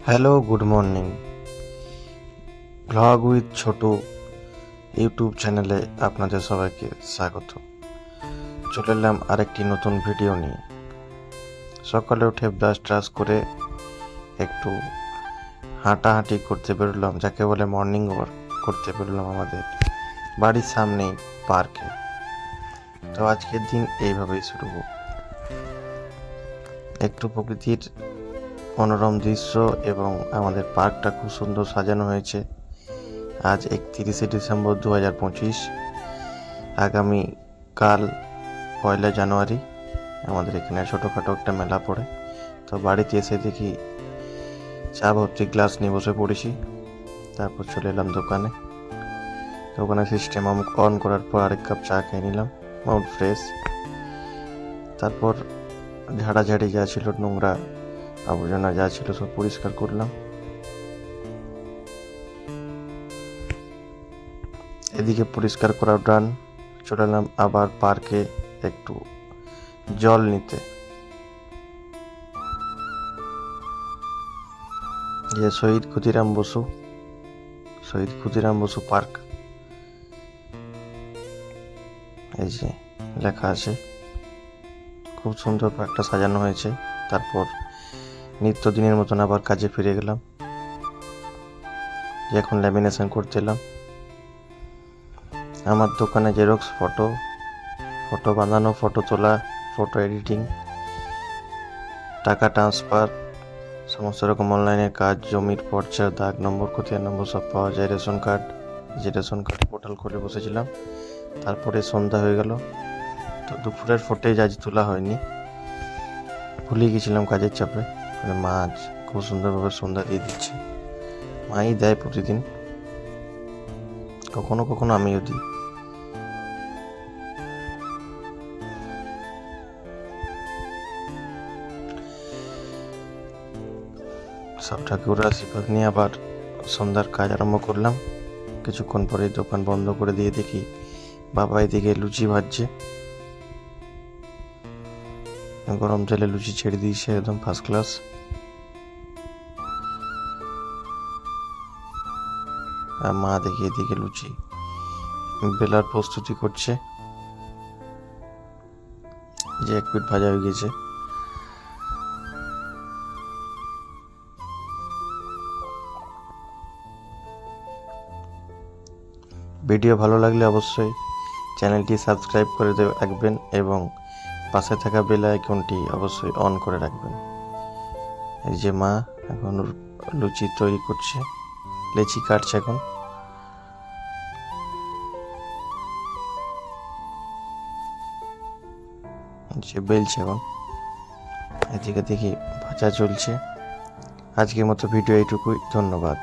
Hello, good morning. Blog with Chhotu YouTube চ্যানেলে আপনাদের সবাইকে স্বাগত। চলে এলাম আরেকটি নতুন ভিডিও নিয়ে। সকালে উঠে ব্রাশ ট্রাশ করে একটু হাঁটাহাঁটি করতে বেরোলাম, যাকে বলে মর্নিং ওয়াক করতে বেরোলাম আমাদের বাড়ির সামনেই পার্কে। তো আজকের দিন এইভাবেই শুরু হোক। একটু প্রকৃতির মনোরম দৃশ্য এবং আমাদের পার্কটা খুব সুন্দর সাজানো হয়েছে। আজ 31শে ডিসেম্বর 2025। আগামী কাল 1 জানুয়ারি আমাদের এখানে ছোটোখাটো একটা মেলা পড়ে। তো বাড়িতে এসে দেখি চা ভর্তি গ্লাস নিয়ে বসে পড়েছি। তারপর চলে এলাম দোকানে সিস্টেম অন করার পর আরেক কাপ চা খেয়ে নিলাম, মাউথ ফ্রেশ। তারপর ঝাড়াঝাড়ি যা ছিল, নোংরা আবর্জনা যা ছিল সব পরিষ্কার করলাম। এদিকে পরিষ্কার করা ডান, চলে এলাম আবার পার্কে একটু জল নিতে। যে শহীদ ক্ষুদিরাম বসু পার্ক, এই যে লেখা আছে। খুব সুন্দর পার্কটা সাজানো হয়েছে। তারপর নিত্যদিনের মতন আবার কাজে ফিরে গেলাম, যে এখন ল্যামিনেশন করতে এলাম। আমার দোকানে জেরক্স, ফটো বাঁধানো, ফটো তোলা, ফটো এডিটিং, টাকা ট্রান্সফার, সমস্ত রকম অনলাইনের কাজ, জমির পর্চা, দাগ নম্বর, খতিয়ান নম্বর সব পাওয়া যায়। রেশন কার্ড পোর্টাল করে বসেছিলাম। তারপরে সন্ধ্যা হয়ে গেল। তো দুপুরের ফুটেজ আজ তোলা হয়নি, ভুলে গেছিলাম কাজের চাপে। মা আজ খুব সুন্দরভাবে সন্ধ্যা দিয়ে দিচ্ছে। মাই দেয় প্রতিদিন, কখনো কখনো আমিও দিই। সব ঠাকুরের আশীর্বাদ নিয়ে আবার সন্ধ্যার কাজ আরম্ভ করলাম। কিছুক্ষণ পরে দোকান বন্ধ করে দিয়ে দেখি বাবা এদিকে লুচি ভাজছে। গরম তেলে লুচি ছেড়ে দিয়েছে, একদম ফার্স্ট ক্লাস। আর মা দেখি এদিকে লুচি বেলার প্রস্তুতি করছে, যে এক পিঠ ভাজা হয়ে গেছে। ভিডিও ভালো লাগলে অবশ্যই চ্যানেলটি সাবস্ক্রাইব করে রাখবেন এবং পাশে থাকা বেল আইকনটি অবশ্যই অন করে রাখবেন। এই যে মা এখন লুচি তৈরি করছে, লেচি কাটছে, এখন যে বেলছে। এখন এদিকে দেখি ভাজা চলছে। আজকের মতো ভিডিও এইটুকুই, ধন্যবাদ।